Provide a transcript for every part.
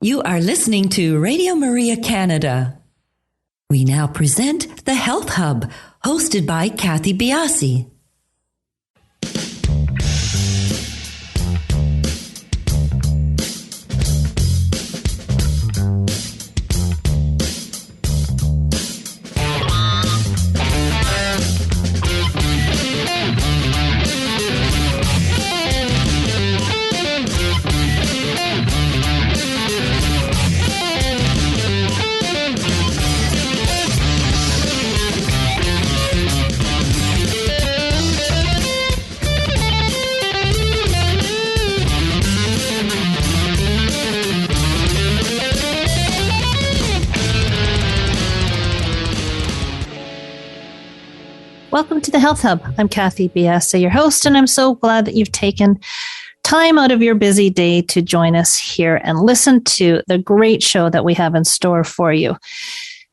You are listening to Radio Maria Canada. We now present the Health Hub, hosted by Kathy Biasi. Welcome to the Health Hub. I'm Kathy Biasi, your host, and I'm so glad that you've taken time out of your busy day to join us here and listen to the great show that we have in store for you.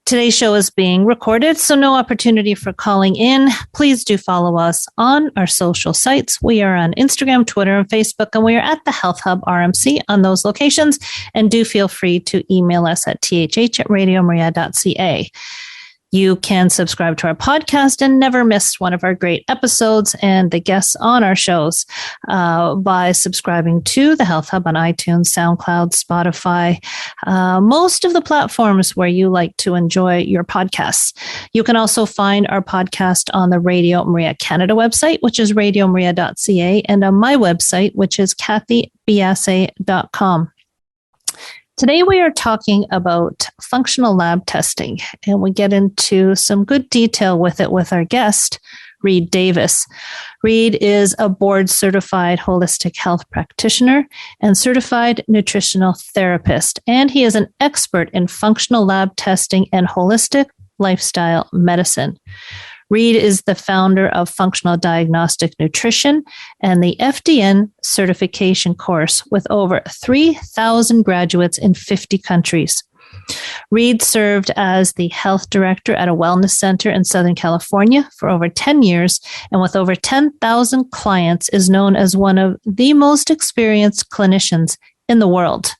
Today's show is being recorded, so no opportunity for calling in. Please do follow us on our social sites. We are on Instagram, Twitter, and Facebook, and we are at the Health Hub RMC on those locations. And do feel free to email us at thh@radiomaria.ca. You can subscribe to our podcast and never miss one of our great episodes and the guests on our shows by subscribing to the Health Hub on iTunes, SoundCloud, Spotify, most of the platforms where you like to enjoy your podcasts. You can also find our podcast on the Radio Maria Canada website, which is radiomaria.ca, and on my website, which is kathybiasi.com. Today, we are talking about functional lab testing, and we get into some good detail with it with our guest, Reed Davis. Reed is a board-certified holistic health practitioner and certified nutritional therapist, and he is an expert in functional lab testing and holistic lifestyle medicine. Reed is the founder of Functional Diagnostic Nutrition and the FDN Certification Course with over 3,000 graduates in 50 countries. Reed served as the health director at a wellness center in Southern California for over 10 years, and with over 10,000 clients is known as one of the most experienced clinicians in the world.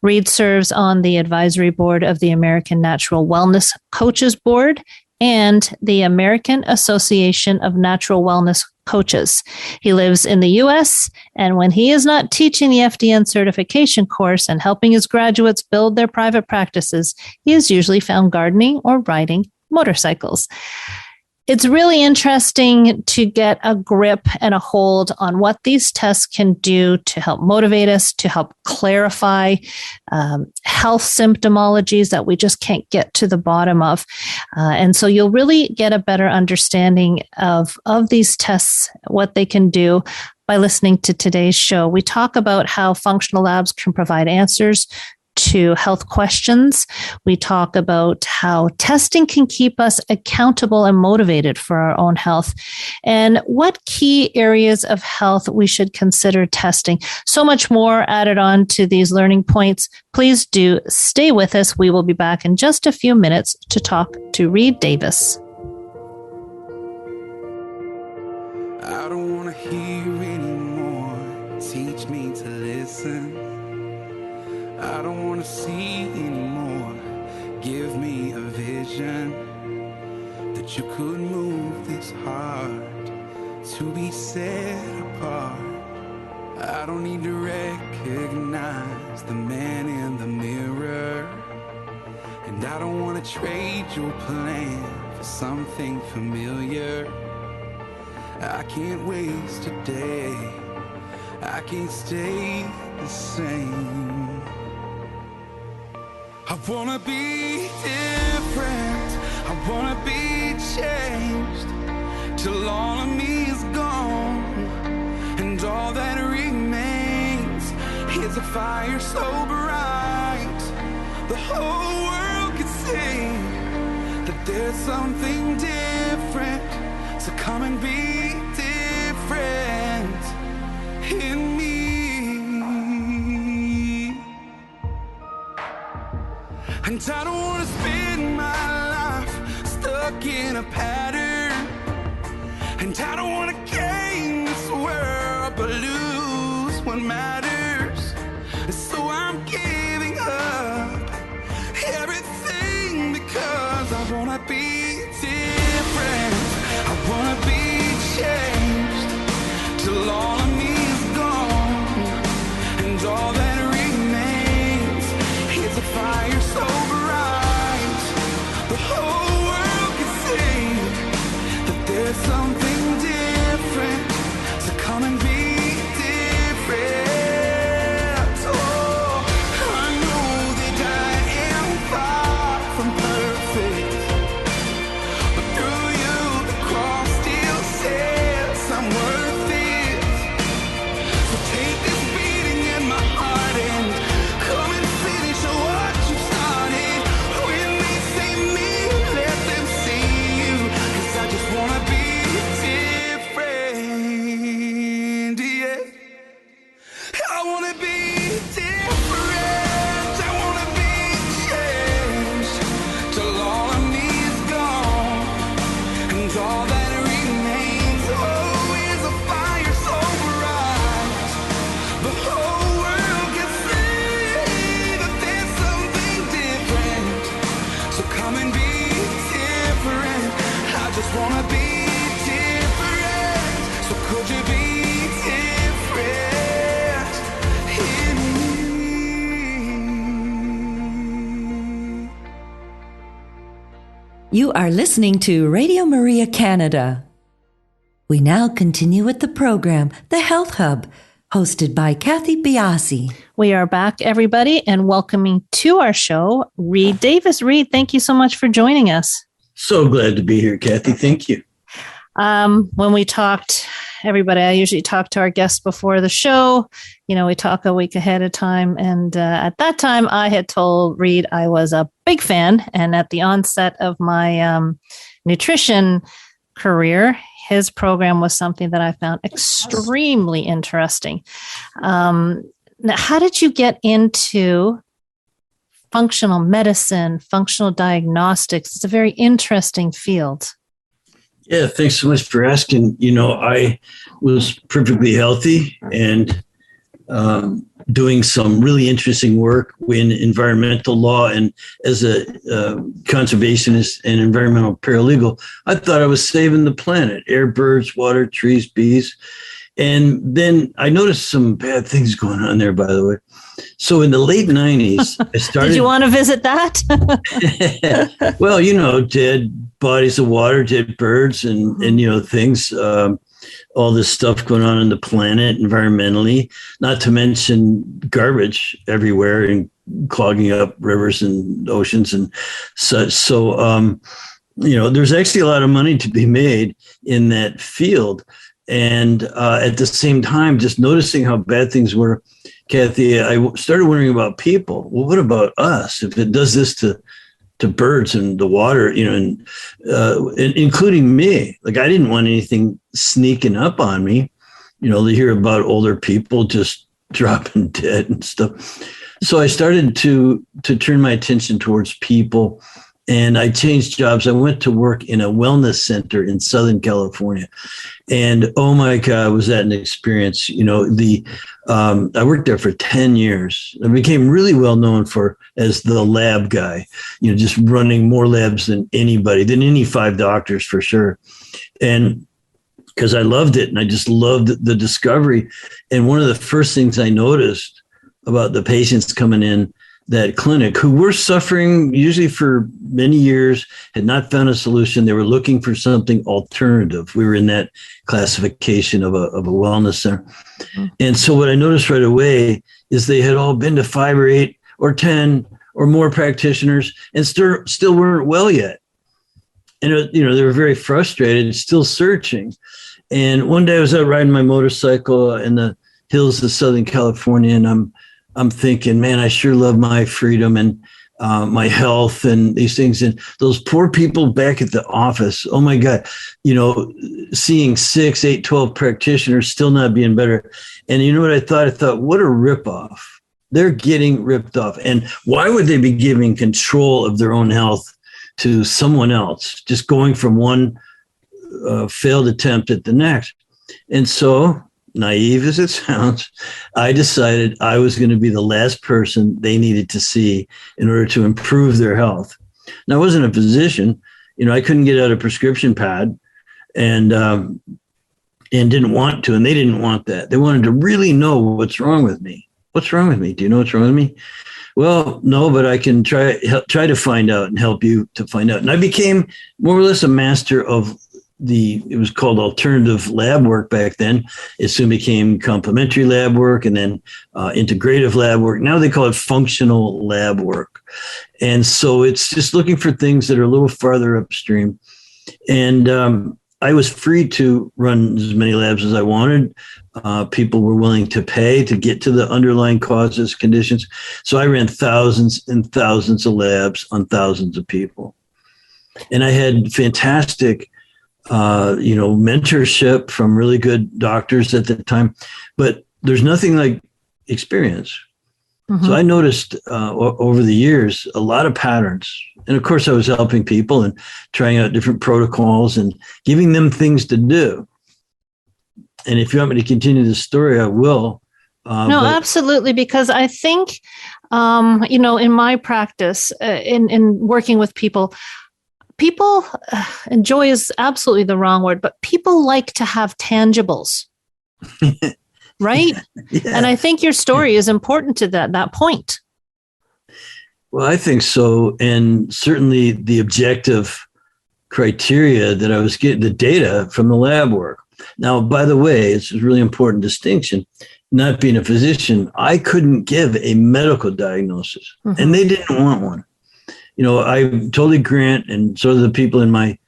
Reed serves on the advisory board of the American Natural Wellness Coaches Board and the American Association of Natural Wellness Coaches. He lives in the U.S., and when he is not teaching the FDN certification course and helping his graduates build their private practices, he is usually found gardening or riding motorcycles. It's really interesting to get a grip and a hold on what these tests can do to help motivate us, to help clarify health symptomologies that we just can't get to the bottom of. And so you'll really get a better understanding of these tests, what they can do by listening to today's show. We talk about how functional labs can provide answers to health questions. We talk about how testing can keep us accountable and motivated for our own health, and what key areas of health we should consider testing. So much more added on to these learning points. Please do stay with us. We will be back in just a few minutes to talk to Reed Davis. I don't want to hear anymore. Teach me to listen. I don't want to see anymore. Give me a vision that you could move this heart to be set apart. I don't need to recognize the man in the mirror, and I don't want to trade your plan for something familiar. I can't waste a day. I can't stay the same. I wanna be different, I wanna be changed, till all of me is gone, and all that remains is a fire so bright, the whole world can see that there's something different, so come and be different in me. And I don't want to spend my life stuck in a pattern, and I don't want to gain this world but lose what matters. So I'm giving up You are listening to Radio Maria Canada. We now continue with the program, The Health Hub, hosted by Kathy Biasi. We are back, everybody, and welcoming to our show, Reed Davis. Reed, thank you so much for joining us. So glad to be here, Kathy. Thank you. When we talked, everybody, I usually talk to our guests before the show. We talk a week ahead of time. And at that time, I had told Reed I was a big fan. And at the onset of my nutrition career, his program was something that I found extremely interesting. Now, how did you get into functional medicine, functional diagnostics? It's a very interesting field. Yeah, thanks so much for asking. I was perfectly healthy and doing some really interesting work in environmental law. And as a conservationist and environmental paralegal, I thought I was saving the planet, air, birds, water, trees, bees. And then I noticed some bad things going on there, by the way. So in the late 90s, I started... Did you want to visit that? Well, dead bodies of water, dead birds, and things, all this stuff going on the planet environmentally, not to mention garbage everywhere and clogging up rivers and oceans and such. So, there's actually a lot of money to be made in that field. And at the same time, just noticing how bad things were, Kathy, I started wondering about people. Well, what about us? If it does this to birds and the water, and including me, like I didn't want anything sneaking up on me, to hear about older people just dropping dead and stuff. So I started to turn my attention towards people, and I changed jobs. I went to work in a wellness center in Southern California. And oh my God, was that an experience? I worked there for 10 years. I became really well known as the lab guy, just running more labs than any 5 doctors for sure. And because I loved it and I just loved the discovery. And one of the first things I noticed about the patients coming in that clinic who were suffering usually for many years, had not found a solution. They were looking for something alternative. We were in that classification of a wellness center. Mm-hmm. And so what I noticed right away is they had all been to 5 or 8 or 10 or more practitioners and still weren't well yet. And, they were very frustrated, still searching. And one day I was out riding my motorcycle in the hills of Southern California, and I'm thinking, man, I sure love my freedom and my health and these things. And those poor people back at the office, oh my God, seeing 6, 8, 12 practitioners still not being better. And you know what I thought? I thought, what a ripoff. They're getting ripped off. And why would they be giving control of their own health to someone else, just going from one failed attempt at the next? And so, naive as it sounds, I decided I was going to be the last person they needed to see in order to improve their health. Now, I wasn't a physician. I couldn't get out a prescription pad and didn't want to, and they didn't want that. They wanted to really know what's wrong with me. What's wrong with me? Do you know what's wrong with me? Well, no, but I can try to find out and help you to find out. And I became more or less a master of it was called alternative lab work back then. It soon became complementary lab work and then integrative lab work. Now they call it functional lab work. And so it's just looking for things that are a little farther upstream. And I was free to run as many labs as I wanted. People were willing to pay to get to the underlying causes, conditions. So I ran thousands and thousands of labs on thousands of people. And I had fantastic mentorship from really good doctors at the time, but there's nothing like experience. Mm-hmm. So I noticed over the years, a lot of patterns. And of course I was helping people and trying out different protocols and giving them things to do. And if you want me to continue the story, I will. Absolutely. Because I think, in my practice, in working with people, and joy is absolutely the wrong word, but people like to have tangibles, right? Yeah. And I think your story is important to that point. Well, I think so. And certainly the objective criteria that I was getting the data from the lab work. Now, by the way, it's a really important distinction. Not being a physician, I couldn't give a medical diagnosis, and they didn't want one. I totally grant, and so do the people in my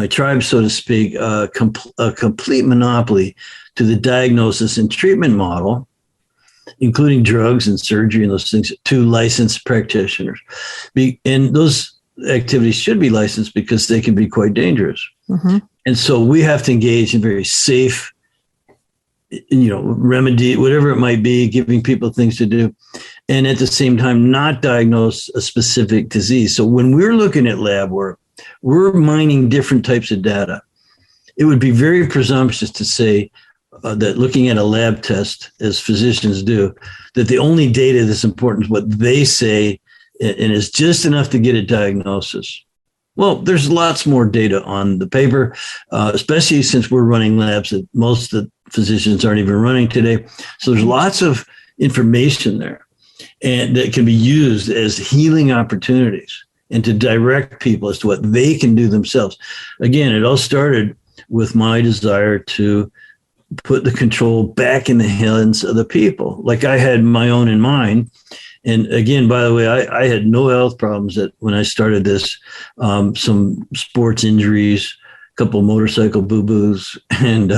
tribe, so to speak, a complete monopoly to the diagnosis and treatment model, including drugs and surgery and those things, to licensed practitioners. And those activities should be licensed because they can be quite dangerous. And so we have to engage in very safe, remedy, whatever it might be, giving people things to do, and at the same time, not diagnose a specific disease. So when we're looking at lab work, we're mining different types of data. It would be very presumptuous to say that looking at a lab test, as physicians do, that the only data that's important is what they say and is just enough to get a diagnosis. Well, there's lots more data on the paper, especially since we're running labs that most of the physicians aren't even running today. So there's lots of information there, and that can be used as healing opportunities and to direct people as to what they can do themselves. Again, it all started with my desire to put the control back in the hands of the people, like I had my own in mind. And again, by the way, I had no health problems when I started this. Some sports injuries, a couple of motorcycle boo-boos, and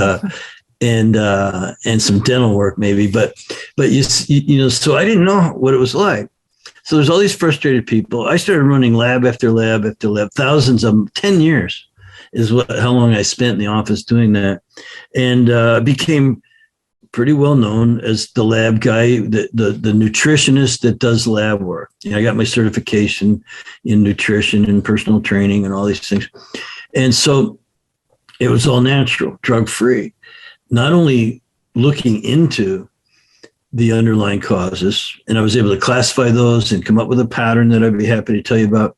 some dental work maybe. But so I didn't know what it was like. So there's all these frustrated people. I started running lab after lab after lab, thousands of them, 10 years is how long I spent in the office doing that, and became pretty well known as the lab guy, the nutritionist that does lab work. I got my certification in nutrition and personal training and all these things. And so it was all natural, drug-free, not only looking into the underlying causes, and I was able to classify those and come up with a pattern that I'd be happy to tell you about,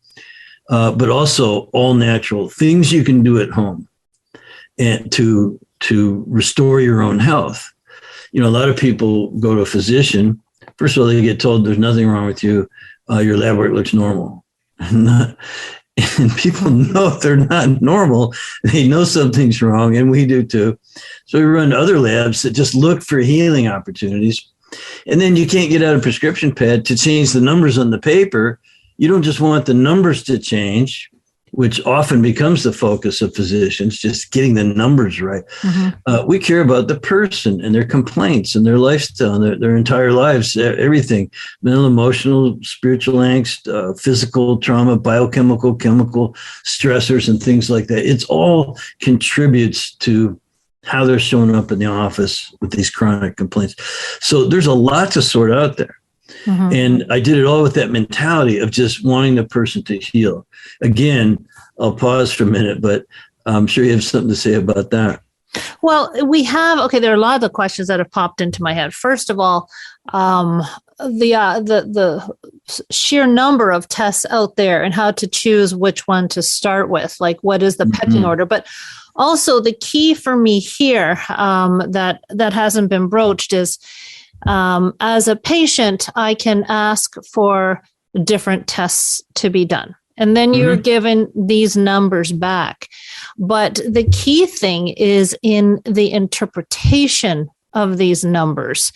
but also all natural things you can do at home and to restore your own health. A lot of people go to a physician. First of all, they get told there's nothing wrong with you. Your lab work looks normal. And people know if they're not normal, they know something's wrong, and we do too. So we run other labs that just look for healing opportunities. And then you can't get out a prescription pad to change the numbers on the paper. You don't just want the numbers to change, which often becomes the focus of physicians, just getting the numbers right. We care about the person and their complaints and their lifestyle and their entire lives, everything, mental, emotional, spiritual angst, physical trauma, biochemical, chemical stressors, and things like that. It's all contributes to how they're showing up in the office with these chronic complaints. So there's a lot to sort out there. And I did it all with that mentality of just wanting the person to heal. Again, I'll pause for a minute, but I'm sure you have something to say about that. Well, there are a lot of the questions that have popped into my head. First of all, the sheer number of tests out there and how to choose which one to start with, like what is the pecking order, but also the key for me here that hasn't been broached is, as a patient, I can ask for different tests to be done. And then you're given these numbers back. But the key thing is in the interpretation of these numbers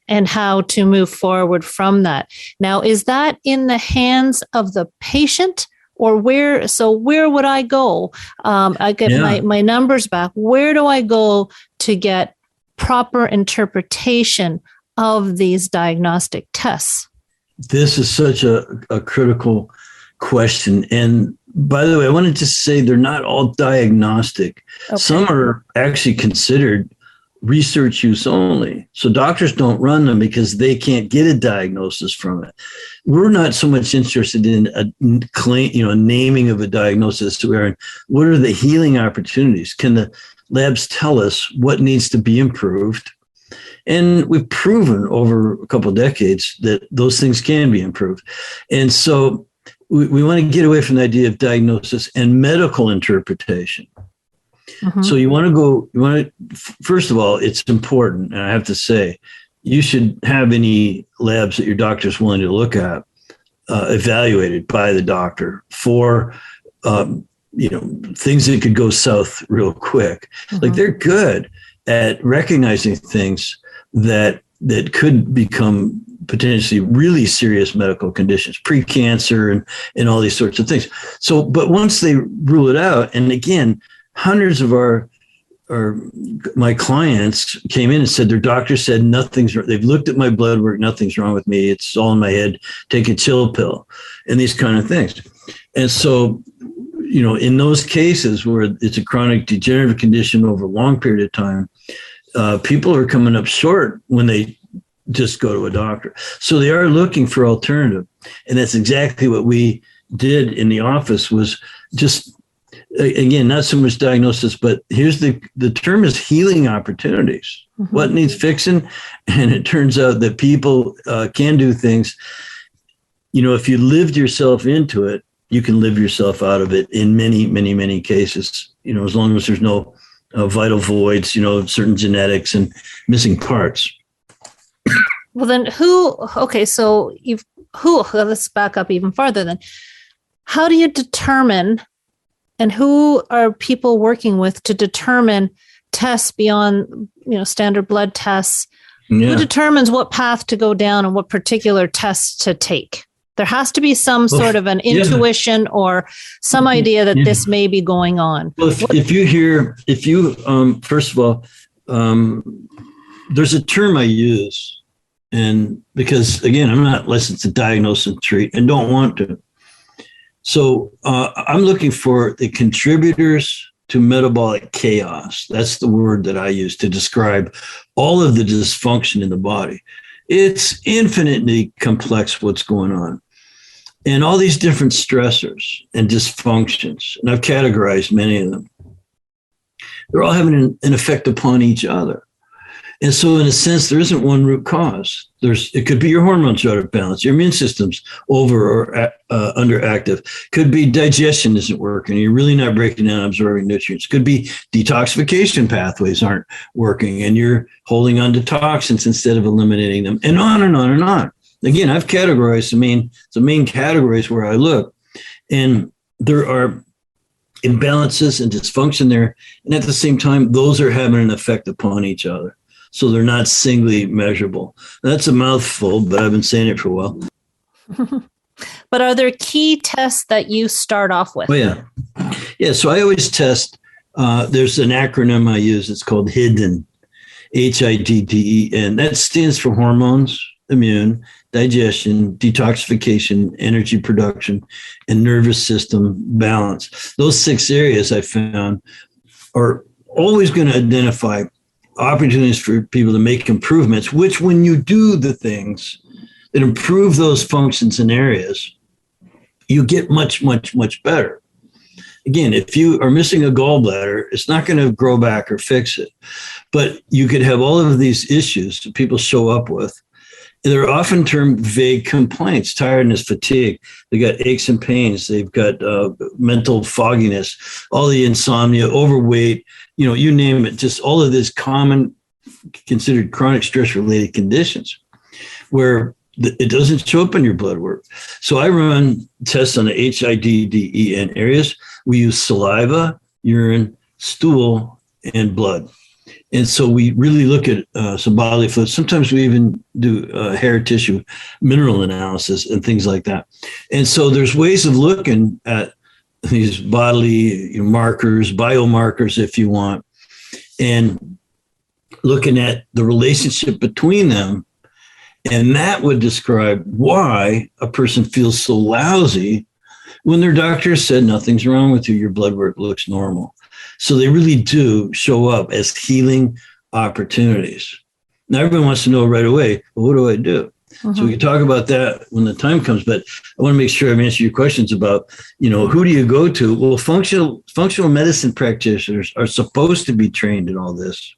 and how to move forward from that. Now, is that in the hands of the patient, or where would I go? I get my numbers back. Where do I go to get proper interpretation of these diagnostic tests? This is such a critical question. And by the way, I want to just say they're not all diagnostic. Okay. Some are actually considered research use only. So doctors don't run them because they can't get a diagnosis from it. We're not so much interested in a claim, naming of a diagnosis. We're in what are the healing opportunities? Can the labs tell us what needs to be improved? And we've proven over a couple of decades that those things can be improved. And so we want to get away from the idea of diagnosis and medical interpretation. So first of all, it's important. And I have to say, you should have any labs that your doctor's willing to look at, evaluated by the doctor for things that could go south real quick. Mm-hmm. Like they're good at recognizing things that could become potentially really serious medical conditions, pre-cancer and all these sorts of things. So, but once they rule it out, and again, hundreds of my clients came in and said their doctor said nothing's wrong. They've looked at my blood work, nothing's wrong with me. It's all in my head. Take a chill pill and these kind of things. And so, in those cases where it's a chronic degenerative condition over a long period of time, people are coming up short when they just go to a doctor. So they are looking for alternative. And that's exactly what we did in the office, was just, again, not so much diagnosis, but here's the term is healing opportunities. Mm-hmm. What needs fixing? And it turns out that people can do things. If you lived yourself into it, you can live yourself out of it in many, many, many cases, as long as there's no vital voids, certain genetics and missing parts. Well, then let's back up even farther then. How do you determine, and who are people working with to determine tests beyond, standard blood tests? Yeah. Who determines what path to go down and what particular tests to take? There has to be some sort of an intuition or some idea that this may be going on. Well, first of all, there's a term I use, and because again, I'm not licensed to diagnose and treat and don't want to. So I'm looking for the contributors to metabolic chaos. That's the word that I use to describe all of the dysfunction in the body. It's infinitely complex what's going on. And all these different stressors and dysfunctions, and I've categorized many of them, they're all having an effect upon each other. And so in a sense, there isn't one root cause. It could be your hormones out of balance, your immune system's over or underactive. Could be digestion isn't working. You're really not breaking down, absorbing nutrients. Could be detoxification pathways aren't working and you're holding on to toxins instead of eliminating them, and on and on and on. Again, I've categorized the main categories where I look, and there are imbalances and dysfunction there. And at the same time, those are having an effect upon each other. So they're not singly measurable. That's a mouthful, but I've been saying it for a while. But are there key tests that you start off with? Oh, yeah. Yeah, so I always test. There's an acronym I use. It's called HIDDEN, HIDDEN. That stands for hormones, immune, digestion, detoxification, energy production, and nervous system balance. Those 6 areas I found are always going to identify opportunities for people to make improvements, which when you do the things that improve those functions and areas, you get much, much, much better. Again, if you are missing a gallbladder, it's not going to grow back or fix it. But you could have all of these issues that people show up with. They're often termed vague complaints, tiredness, fatigue. They got aches and pains. They've got mental fogginess, all the insomnia, overweight, you name it, just all of these common considered chronic stress-related conditions where it doesn't show up in your blood work. So I run tests on the HIDDEN areas. We use saliva, urine, stool, and blood. And so we really look at some bodily fluids. Sometimes we even do hair tissue mineral analysis and things like that. And so there's ways of looking at these bodily markers, biomarkers, if you want, and looking at the relationship between them. And that would describe why a person feels so lousy when their doctor said nothing's wrong with you, your blood work looks normal. So they really do show up as healing opportunities. Now, everyone wants to know right away, well, what do I do? Mm-hmm. So we can talk about that when the time comes, but I want to make sure I've answered your questions about, who do you go to? Well, functional medicine practitioners are supposed to be trained in all this,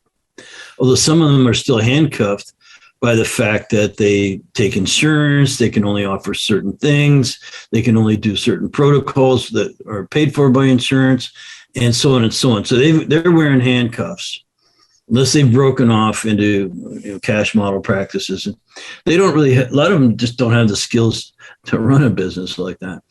although some of them are still handcuffed by the fact that they take insurance, they can only offer certain things, they can only do certain protocols that are paid for by insurance, and so on and so on. So they're wearing handcuffs, unless they've broken off into cash model practices. And they don't really, a lot of them just don't have the skills to run a business like that.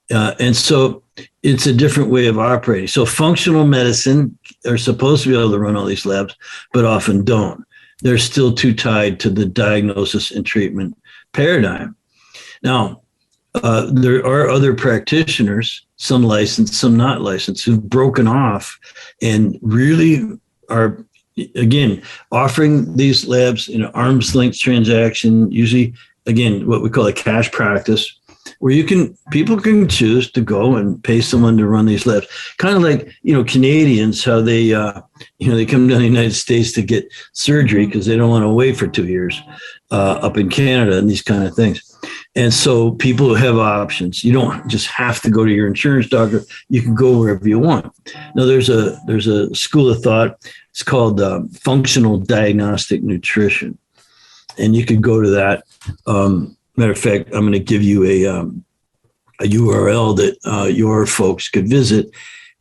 And so it's a different way of operating. So functional medicine are supposed to be able to run all these labs, but often don't. They're still too tied to the diagnosis and treatment paradigm. Now, there are other practitioners, some licensed, some not licensed, who've broken off and really are, again, offering these labs in an arm's length transaction, usually, again, what we call a cash practice, where people can choose to go and pay someone to run these labs. Kind of like, Canadians, how they, they come down to the United States to get surgery because they don't want to wait for 2 years up in Canada and these kind of things. And so people have options. You don't just have to go to your insurance doctor. You can go wherever you want. Now, there's a school of thought. It's called functional diagnostic nutrition. And you could go to that. Matter of fact, I'm going to give you a URL that your folks could visit.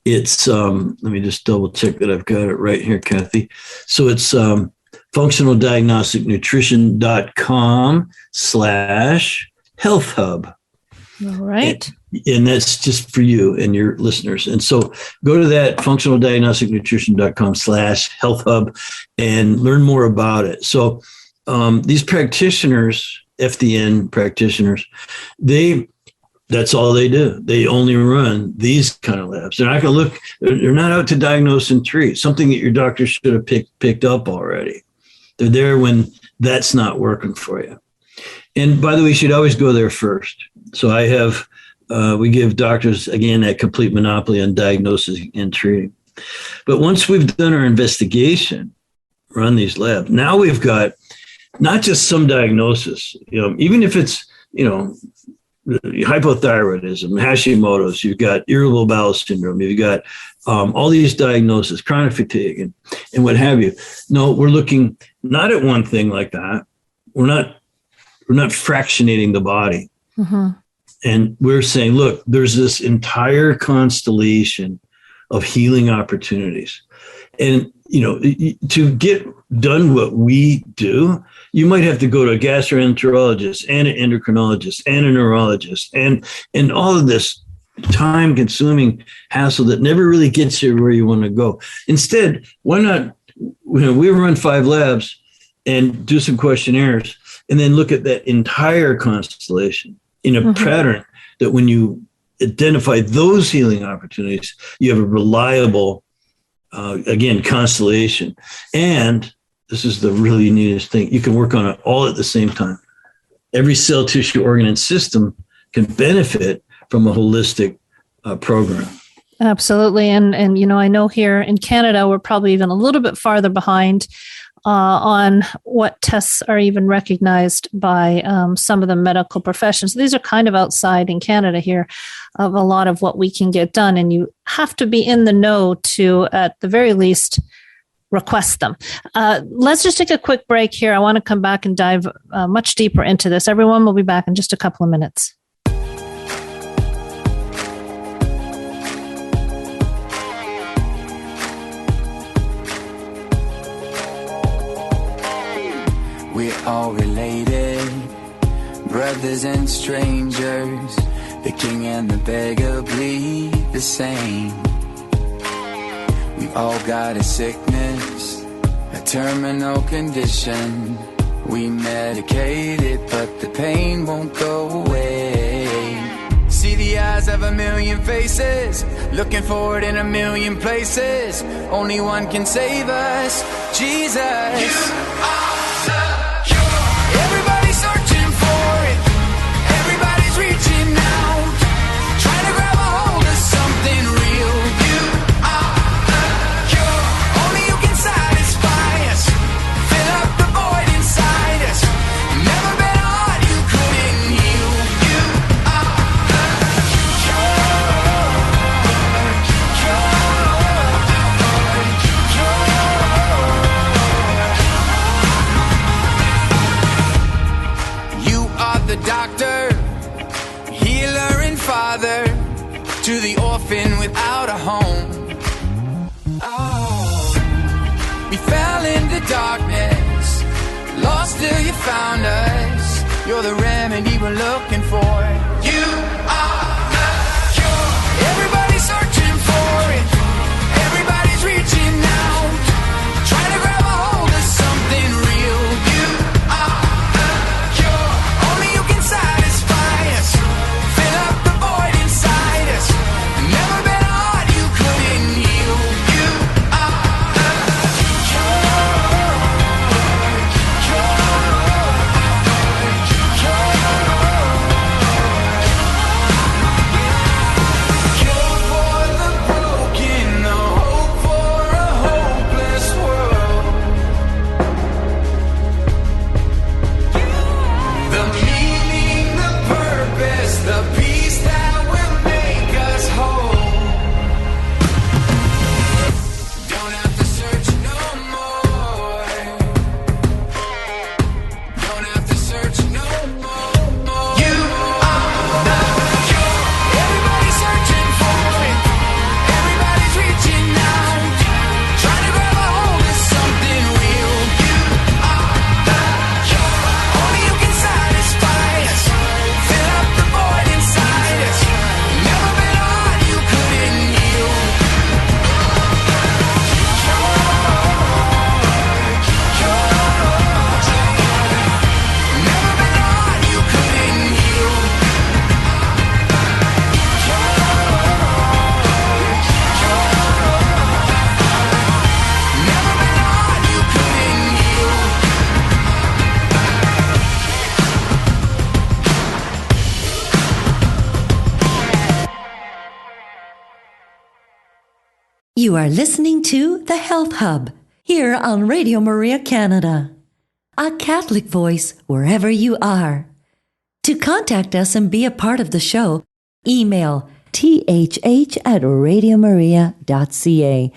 It's, let me just double check that I've got it right here, Kathy. So it's functionaldiagnosticnutrition.com/health hub. All right. And that's just for you and your listeners. And so go to that functionaldiagnosticnutrition.com/health hub and learn more about it. So these practitioners, FDN practitioners, that's all they do. They only run these kind of labs. They're not going to look, they're not out to diagnose and treat, something that your doctor should have picked up already. They're there when that's not working for you. And by the way, you should always go there first. So we give doctors, again, a complete monopoly on diagnosis and treating. But once we've done our investigation, run these labs, now we've got not just some diagnosis, even if it's, hypothyroidism, Hashimoto's, you've got irritable bowel syndrome, you've got all these diagnoses, chronic fatigue and what have you. No, we're looking not at one thing like that. We're not fractionating the body. Mm-hmm. And we're saying, look, there's this entire constellation of healing opportunities. And, to get done what we do, you might have to go to a gastroenterologist and an endocrinologist and a neurologist and all of this time-consuming hassle that never really gets you where you want to go. Instead, why not, we run 5 labs and do some questionnaires and then look at that entire constellation in a pattern that when you identify those healing opportunities, you have a reliable, again, constellation. And this is the really neatest thing. You can work on it all at the same time. Every cell, tissue, organ, and system can benefit from a holistic program. Absolutely. And I know here in Canada, we're probably even a little bit farther behind on what tests are even recognized by some of the medical professions. These are kind of outside in Canada here of a lot of what we can get done. And you have to be in the know to, at the very least, request them. Let's just take a quick break here. I want to come back and dive much deeper into this. Everyone will be back in just a couple of minutes. We're all related, brothers and strangers. The king and the beggar bleed the same. We've all got a sickness, a terminal condition. We medicate it, but the pain won't go away. See the eyes of a million faces, looking for it in a million places. Only one can save us, Jesus. You are everybody's searching for it. Everybody's reaching out, trying to grab a hold of something real. You are the cure. Only you can satisfy us, fill up the void inside us. Never been a heart you couldn't heal. You are the the doctor, healer and father, to the orphan without a home. Oh, we fell into darkness, lost till you found us. You're the remedy we're looking for. You are the You are listening to The Health Hub here on Radio Maria Canada, a Catholic voice wherever you are. To contact us and be a part of the show, email thh@radiomaria.ca.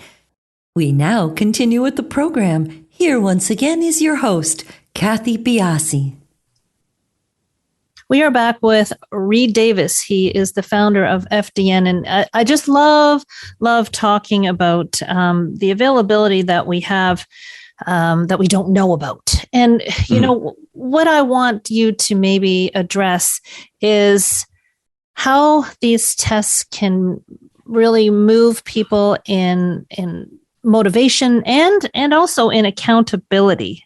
We now continue with the program. Here once again is your host, Kathy Biasi. We are back with Reed Davis. He is the founder of FDN, and I just love talking about the availability that we have that we don't know about. And, you know, what I want you to maybe address is how these tests can really move people in motivation and also in accountability.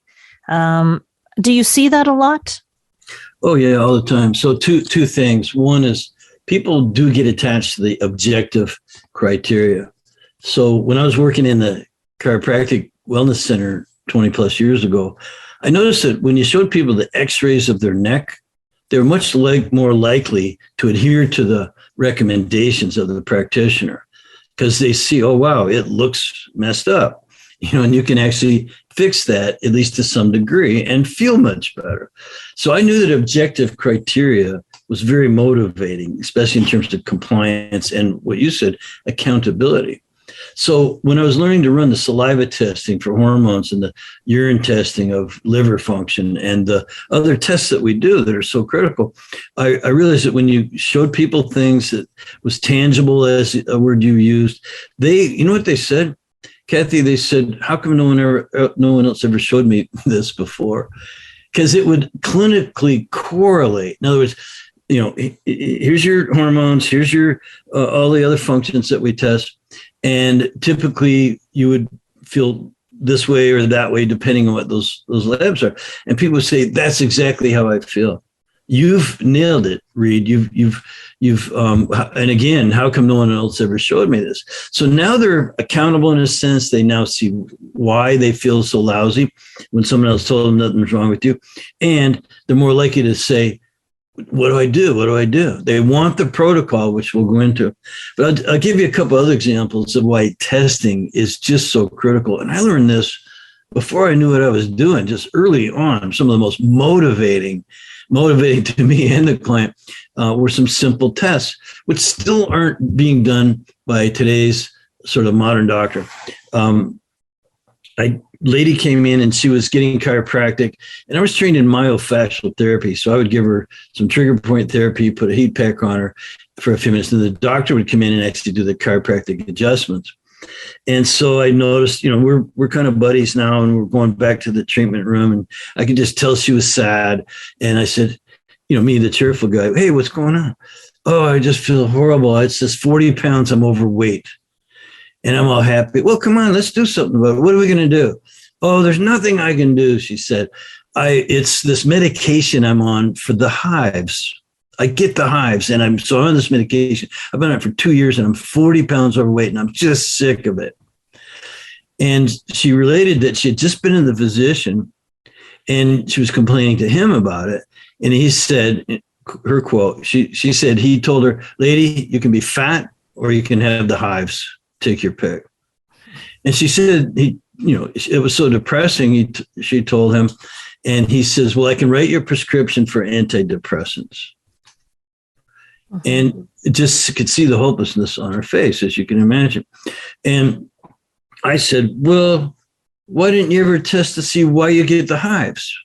Do you see that a lot? Oh, yeah, all the time. So two things. One is people do get attached to the objective criteria. So when I was working in the chiropractic wellness center 20 plus years ago, I noticed that when you showed people the x-rays of their neck, they were much more likely to adhere to the recommendations of the practitioner because they see, oh, wow, it looks messed up. You know, and you can actually fix that, at least to some degree, and feel much better. So I knew that objective criteria was very motivating, especially in terms of compliance and what you said, accountability. So when I was learning to run the saliva testing for hormones and the urine testing of liver function and the other tests that we do that are so critical, I realized that when you showed people things that was tangible, as a word you used, you know what they said? Kathy, they said, how come no one else ever showed me this before? Because it would clinically correlate. In other words, you know, here's your hormones, here's your all the other functions that we test. And typically you would feel this way or that way, depending on what those labs are. And people would say, that's exactly how I feel. You've nailed it, Reed. You've and again, how come no one else ever showed me this? So now they're accountable in a sense. They now see why they feel so lousy when someone else told them nothing's wrong with you. And they're more likely to say, what do I do? What do I do? They want the protocol, which we'll go into. But I'll give you a couple other examples of why testing is just so critical. And I learned this before I knew what I was doing, just early on. Some of the most motivating to me and the client were some simple tests, which still aren't being done by today's sort of modern doctor. A lady came in and she was getting chiropractic, and I was trained in myofascial therapy. So I would give her some trigger point therapy, put a heat pack on her for a few minutes, and the doctor would come in and actually do the chiropractic adjustments. And so I noticed, you know, we're kind of buddies now, and we're going back to the treatment room, and I could just tell she was sad. And I said, you know, me, the cheerful guy, hey, what's going on? Oh, I just feel horrible. It's just 40 pounds. I'm overweight. And I'm all happy. Well, come on, let's do something about it. What are we going to do? Oh, there's nothing I can do, she said. It's this medication I'm on for the hives. I get the hives, and I'm on this medication. I've been on it for 2 years, and I'm 40 pounds overweight, and I'm just sick of it. And she related that she had just been in the physician, and she was complaining to him about it. And he said, her quote, she said, he told her, lady, you can be fat or you can have the hives. Take your pick. And she said, it was so depressing. She told him, and he says, well, I can write your prescription for antidepressants. And just could see the hopelessness on her face, as you can imagine. And I said, well, why didn't you ever test to see why you get the hives?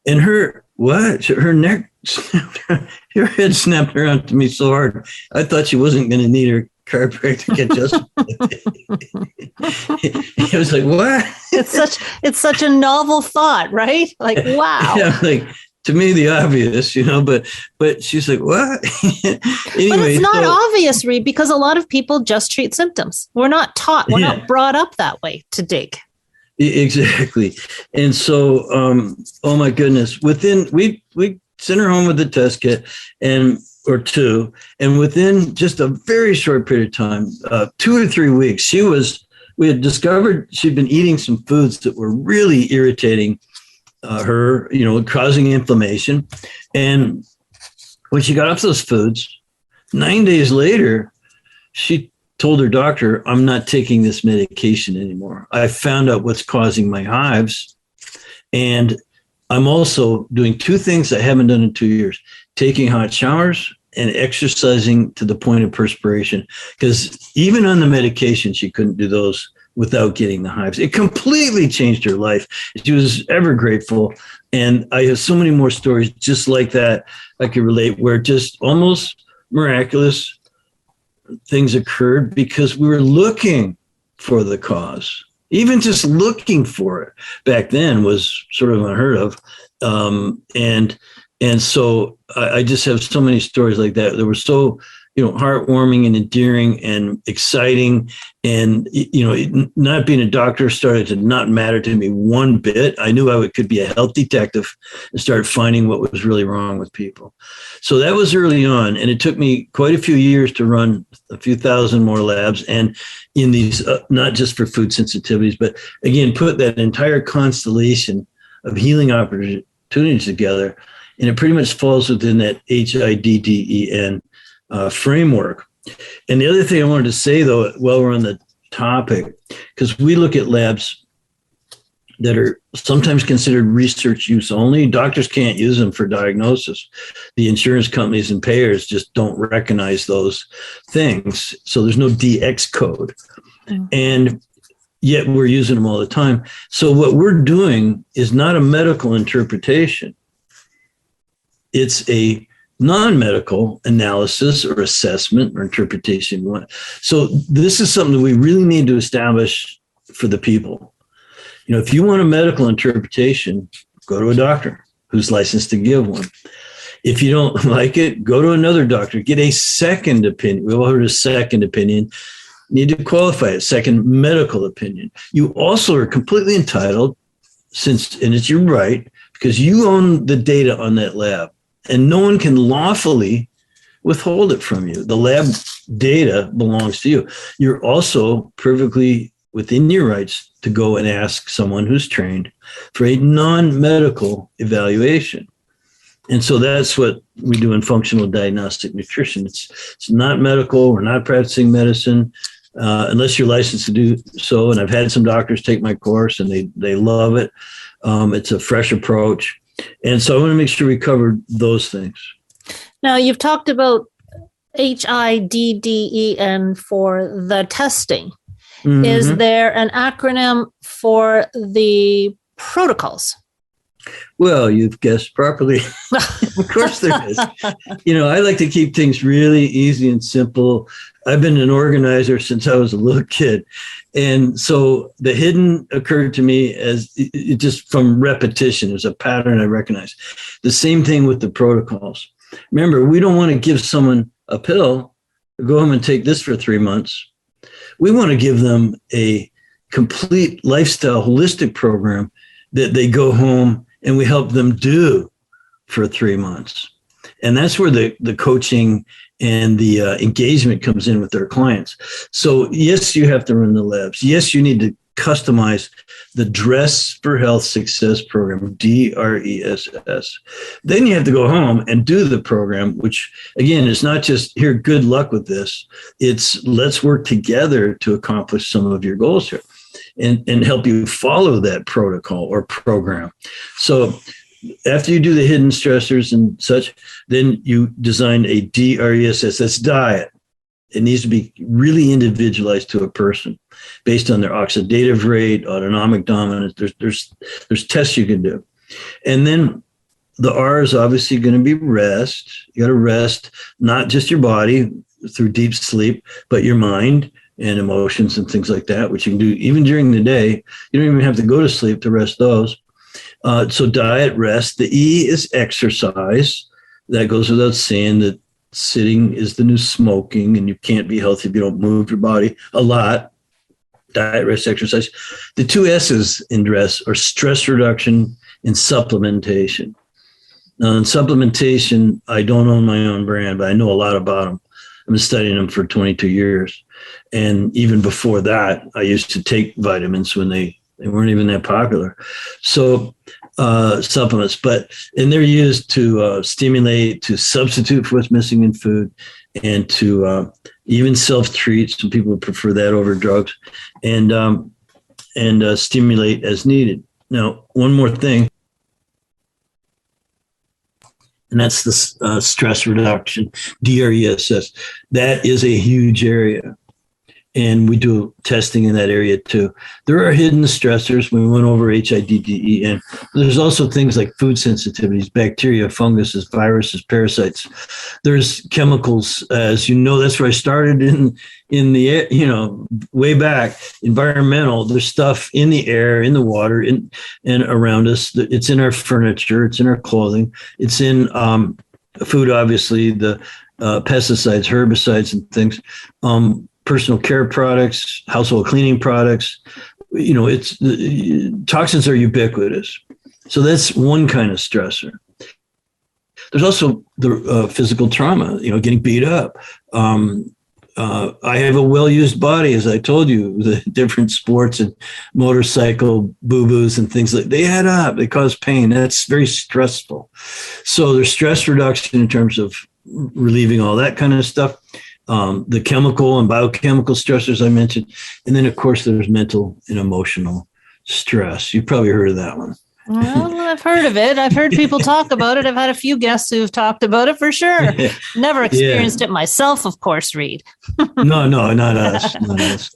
And her neck snapped, her head snapped around to me so hard. I thought she wasn't going to need her chiropractic adjustment. It was like, what? It's such a novel thought, right? Like, wow. Yeah, like, to me, the obvious, but she's like, what? Anyway, but it's not obvious, Reed, because a lot of people just treat symptoms. We're not taught. We're not brought up that way to dig. Exactly. And so, oh my goodness, we sent her home with the test kit or two. And within just a very short period of time, 2 or 3 weeks, we had discovered she'd been eating some foods that were really irritating her, causing inflammation. And when she got off those foods, 9 days later, she told her doctor, I'm not taking this medication anymore. I found out what's causing my hives. And I'm also doing two things I haven't done in 2 years, taking hot showers and exercising to the point of perspiration. Because even on the medication, she couldn't do those without getting the hives. It completely changed her life. She was ever grateful. And I have so many more stories just like that I could relate, where just almost miraculous things occurred because we were looking for the cause. Even just looking for it back then was sort of unheard of. And so I just have so many stories like that. They were so, heartwarming and endearing and exciting. And, not being a doctor started to not matter to me one bit. I knew I could be a health detective and start finding what was really wrong with people. So that was early on. And it took me quite a few years to run a few thousand more labs. And in these, not just for food sensitivities, but again, put that entire constellation of healing opportunities together. And it pretty much falls within that HIDDEN framework. And the other thing I wanted to say, though, while we're on the topic, because we look at labs that are sometimes considered research use only. Doctors can't use them for diagnosis. The insurance companies and payers just don't recognize those things. So there's no DX code. And yet we're using them all the time. So what we're doing is not a medical interpretation. It's a non-medical analysis or assessment or interpretation. So this is something that we really need to establish for the people. If you want a medical interpretation, go to a doctor who's licensed to give one. If you don't like it, go to another doctor, get a second opinion. We've all heard of second opinion. You need to qualify it, second medical opinion. You also are completely entitled, and it's your right, because you own the data on that lab. And no one can lawfully withhold it from you. The lab data belongs to you. You're also perfectly within your rights to go and ask someone who's trained for a non-medical evaluation. And so that's what we do in functional diagnostic nutrition. It's not medical. We're not practicing medicine unless you're licensed to do so. And I've had some doctors take my course and they love it. It's a fresh approach. And so I want to make sure we covered those things. Now, you've talked about HIDDEN for the testing. Mm-hmm. Is there an acronym for the protocols? Well, you've guessed properly. Of course there is. I like to keep things really easy and simple. I've been an organizer since I was a little kid. And so the hidden occurred to me as it just from repetition. There's a pattern I recognize. The same thing with the protocols. Remember, we don't want to give someone a pill, go home and take this for 3 months. We want to give them a complete lifestyle, holistic program that they go home and we help them do for 3 months. And that's where the coaching and the engagement comes in with their clients. So yes, you have to run the labs. Yes, you need to customize the Dress for Health Success program, DRESS. Then you have to go home and do the program, which again, is not just here, good luck with this. It's let's work together to accomplish some of your goals here and help you follow that protocol or program. So after you do the hidden stressors and such, then you design a DRESS, that's diet. It needs to be really individualized to a person based on their oxidative rate, autonomic dominance. There's tests you can do. And then the R is obviously going to be rest. You got to rest, not just your body through deep sleep, but your mind and emotions and things like that, which you can do even during the day. You don't even have to go to sleep to rest those. So diet, rest. The E is exercise. That goes without saying that sitting is the new smoking, and you can't be healthy if you don't move your body a lot. Diet, rest, exercise. The two S's in DRESS are stress reduction and supplementation. Now, in supplementation, I don't own my own brand, but I know a lot about them. I've been studying them for 22 years. And even before that, I used to take vitamins when they weren't even that popular. So supplements, and they're used to stimulate, to substitute for what's missing in food, and to even self-treat. Some people prefer that over drugs, and stimulate as needed. Now, one more thing, and that's the stress reduction, DRESS. That is a huge area. And we do testing in that area too. There are hidden stressors. We went over HIDDE, and there's also things like food sensitivities, bacteria, funguses, viruses, parasites. There's chemicals, as you know. That's where I started in the way back. Environmental. There's stuff in the air, in the water, and around us. It's in our furniture. It's in our clothing. It's in food. Obviously, the pesticides, herbicides, and things. Personal care products, household cleaning products, toxins are ubiquitous. So that's one kind of stressor. There's also the physical trauma, getting beat up. I have a well-used body, as I told you, the different sports and motorcycle boo-boos and things they add up. They cause pain. That's very stressful. So there's stress reduction in terms of relieving all that kind of stuff. The chemical and biochemical stressors I mentioned. And then, of course, there's mental and emotional stress. You've probably heard of that one. Well, I've heard of it. I've heard people talk about it. I've had a few guests who've talked about it for sure. Never experienced it myself, of course, Reed. No, not us. Not us.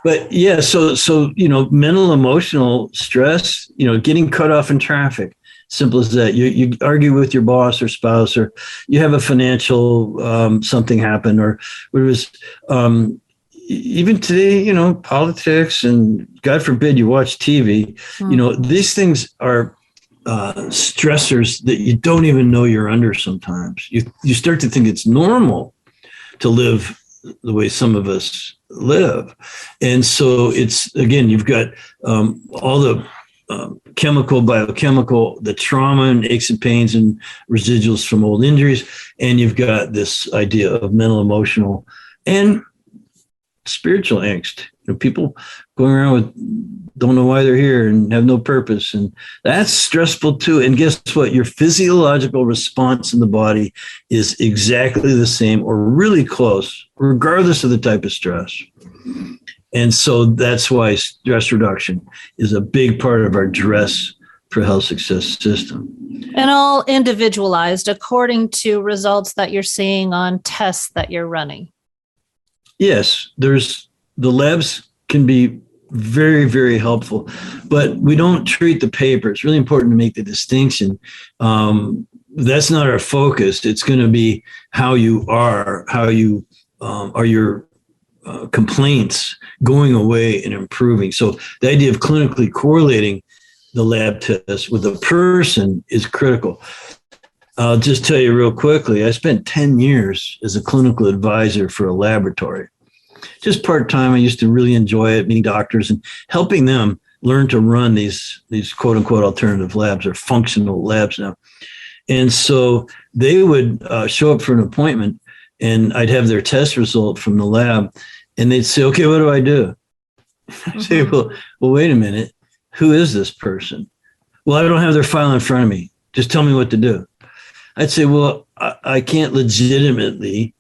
But yeah, so mental, emotional stress, getting cut off in traffic. Simple as that. You argue with your boss or spouse, or you have a financial something happen, or it was even today, politics, and God forbid you watch TV. These things are stressors that you don't even know you're under sometimes. You start to think it's normal to live the way some of us live. And so it's, again, you've got all the chemical, biochemical, the trauma and aches and pains and residuals from old injuries. And you've got this idea of mental, emotional, and spiritual angst. People going around with don't know why they're here and have no purpose. And that's stressful too. And guess what? Your physiological response in the body is exactly the same or really close, regardless of the type of stress. And so that's why stress reduction is a big part of our Dress for Health Success system. And all individualized according to results that you're seeing on tests that you're running. Yes, the labs can be very, very helpful, but we don't treat the paper. It's really important to make the distinction. That's not our focus. It's going to be how you are your complaints going away and improving. So the idea of clinically correlating the lab test with a person is critical. I'll just tell you real quickly, I spent 10 years as a clinical advisor for a laboratory. Just part-time. I used to really enjoy it, meeting doctors and helping them learn to run these quote unquote alternative labs, or functional labs now. And so they would show up for an appointment, and I'd have their test result from the lab, and they'd say, okay, what do I do? I'd say, well, wait a minute. Who is this person? Well, I don't have their file in front of me. Just tell me what to do. I'd say, well, I can't legitimately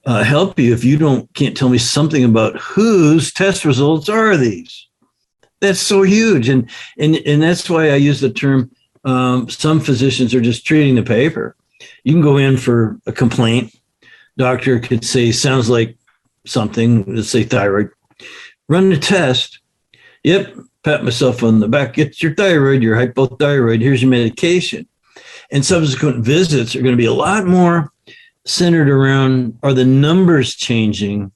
help you if you can't tell me something about whose test results are these. That's so huge. And that's why I use the term, some physicians are just treating the paper. You can go in for a complaint. Doctor could say, sounds like something, let's say thyroid. Run the test. Yep, pat myself on the back. It's your thyroid, your hypothyroid. Here's your medication. And subsequent visits are going to be a lot more centered around, are the numbers changing,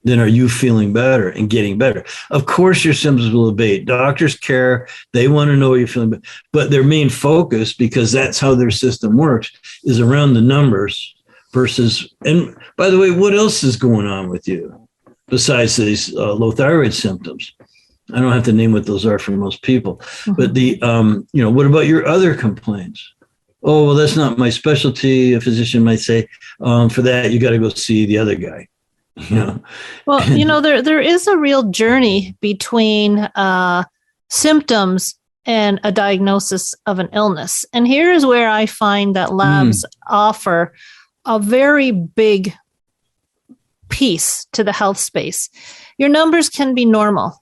then are you feeling better and getting better? Of course, your symptoms will abate. Doctors care. They want to know you're feeling better. But their main focus, because that's how their system works, is around the numbers versus, and by the way, what else is going on with you besides these low thyroid symptoms? I don't have to name what those are for most people. Mm-hmm. But what about your other complaints? Oh, well, that's not my specialty. A physician might say, for that, you got to go see the other guy. Well, there is a real journey between symptoms and a diagnosis of an illness. And here is where I find that labs offer a very big piece to the health space. Your numbers can be normal,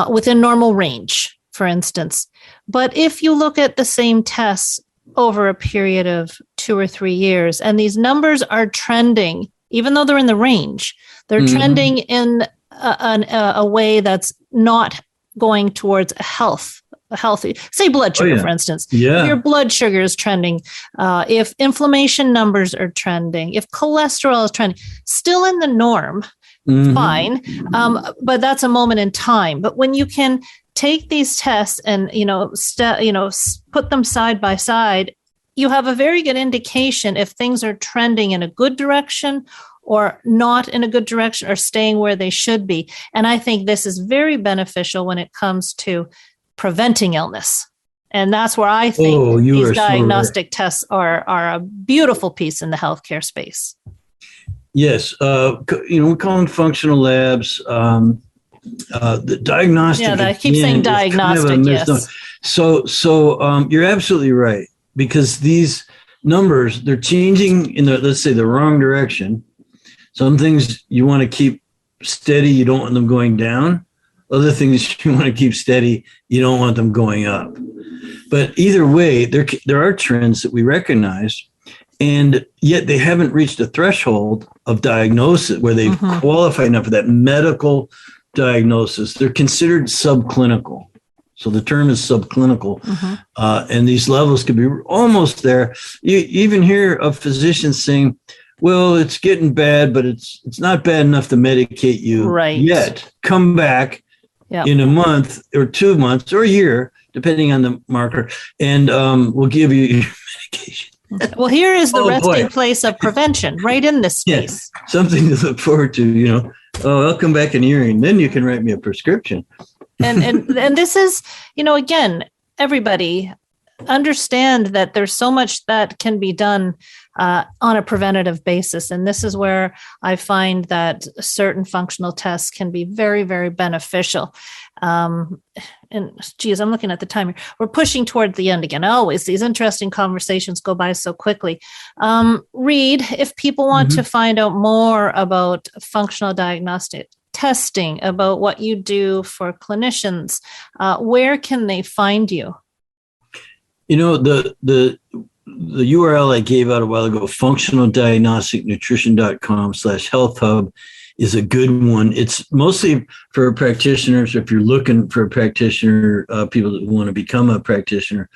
within normal range, for instance. But if you look at the same tests over a period of 2 or 3 years, and these numbers are trending, even though they're in the range, they're trending in a way that's not going towards a healthy, say blood sugar, for instance. If your blood sugar is trending, if inflammation numbers are trending, if cholesterol is trending, still in the norm, fine. But that's a moment in time. But when you can take these tests and, put them side by side, you have a very good indication if things are trending in a good direction or not in a good direction or staying where they should be. And I think this is very beneficial when it comes to preventing illness. And that's where I think these diagnostic tests are a beautiful piece in the healthcare space. Yes. We call them functional labs. The diagnostic. Yeah, I keep saying diagnostic, kind of yes. So you're absolutely right, because these numbers, they're changing in let's say the wrong direction. Some things you want to keep steady, you don't want them going down. Other things you want to keep steady, you don't want them going up. But either way, there are trends that we recognize, and yet they haven't reached a threshold of diagnosis where they've qualified enough for that medical diagnosis. They're considered subclinical. So the term is subclinical. And these levels could be almost there. You even hear of physicians saying, well, it's getting bad, but it's not bad enough to medicate you yet. Come back in a month or 2 months or a year, depending on the marker, and we'll give you your medication. Well, here is the resting place of prevention, right in this space. Yeah, something to look forward to, I'll come back in a year, and then you can write me a prescription. And this is, again, everybody understand that there's so much that can be done on a preventative basis. And this is where I find that certain functional tests can be very, very beneficial. And geez, I'm looking at the time here. We're pushing toward the end again. Always these interesting conversations go by so quickly. Reed, if people want to find out more about functional diagnostic testing, about what you do for clinicians, where can they find you? The URL I gave out a while ago, functionaldiagnosticnutrition.com/health hub, is a good one. It's mostly for practitioners. If you're looking for a practitioner, people that want to become a practitioner,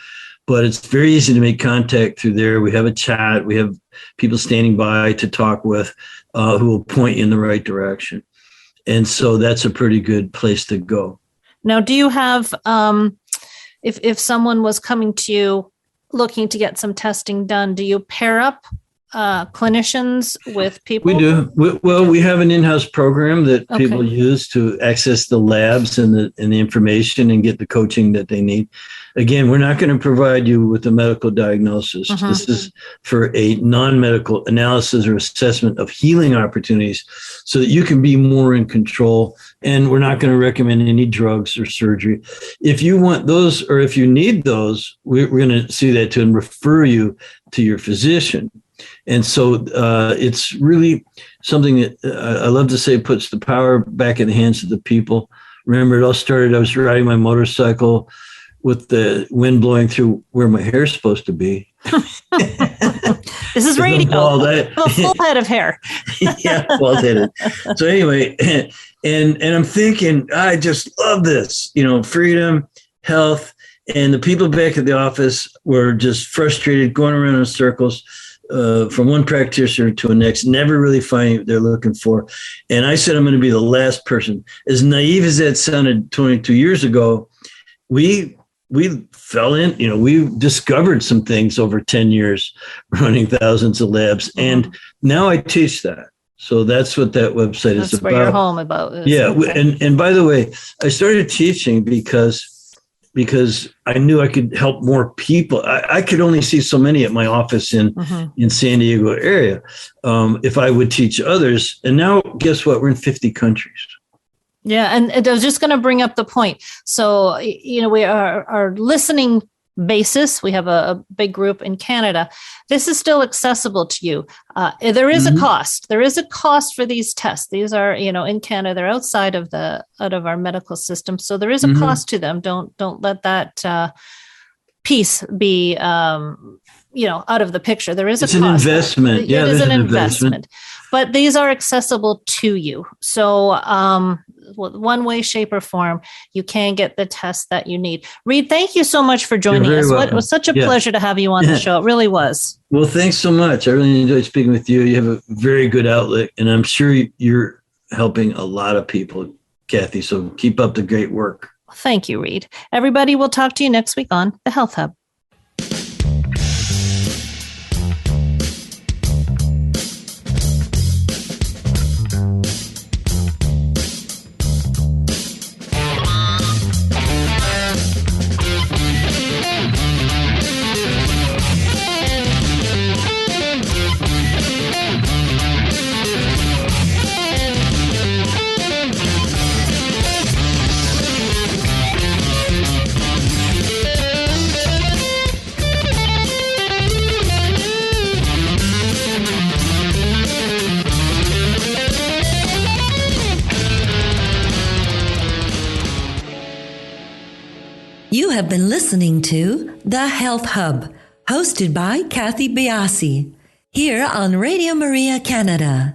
but it's very easy to make contact through there. We have a chat. We have people standing by to talk with, who will point you in the right direction. And so that's a pretty good place to go. Now, do you have, if someone was coming to you looking to get some testing done, do you pair up clinicians with people? We do. We have an in-house program that people use to access the labs and the information and get the coaching that they need. Again, we're not going to provide you with a medical diagnosis. This is for a non-medical analysis or assessment of healing opportunities so that you can be more in control. And we're not going to recommend any drugs or surgery. If you want those, or if you need those, we're going to see that too and refer you to your physician. And so it's really something that I love to say puts the power back in the hands of the people. Remember, it all started, I was riding my motorcycle with the wind blowing through where my hair's supposed to be. This is radio. A full head of hair. Yeah, bald headed. So anyway, and I'm thinking, I just love this, freedom, health, and the people back at the office were just frustrated, going around in circles. From one practitioner to the next, never really finding what they're looking for. And I said, I'm going to be the last person. As naive as that sounded 22 years ago, we fell in, we discovered some things over 10 years running thousands of labs. And now I teach that. So that's what that website is about. That's where you're home about. Yeah. And by the way, I started teaching because I knew I could help more people. I could only see so many at my office in San Diego area if I would teach others. And now, guess what? We're in 50 countries. Yeah, and I was just going to bring up the point. So, we are listening basis. We have a big group in Canada. This is still accessible to you. There is a cost. There is a cost for these tests. These are, in Canada, they're outside of our medical system. So there is a cost to them. Don't let that piece be, out of the picture. There is a cost. It's an investment. It is an investment. But these are accessible to you. So one way, shape, or form, you can get the test that you need. Reed, thank you so much for joining us. It was such a pleasure to have you on the show. It really was. Well, thanks so much. I really enjoyed speaking with you. You have a very good outlet, and I'm sure you're helping a lot of people, Kathy. So keep up the great work. Thank you, Reed. Everybody, we'll talk to you next week on The Health Hub. You have been listening to The Health Hub, hosted by Kathy Biasi, here on Radio Maria Canada.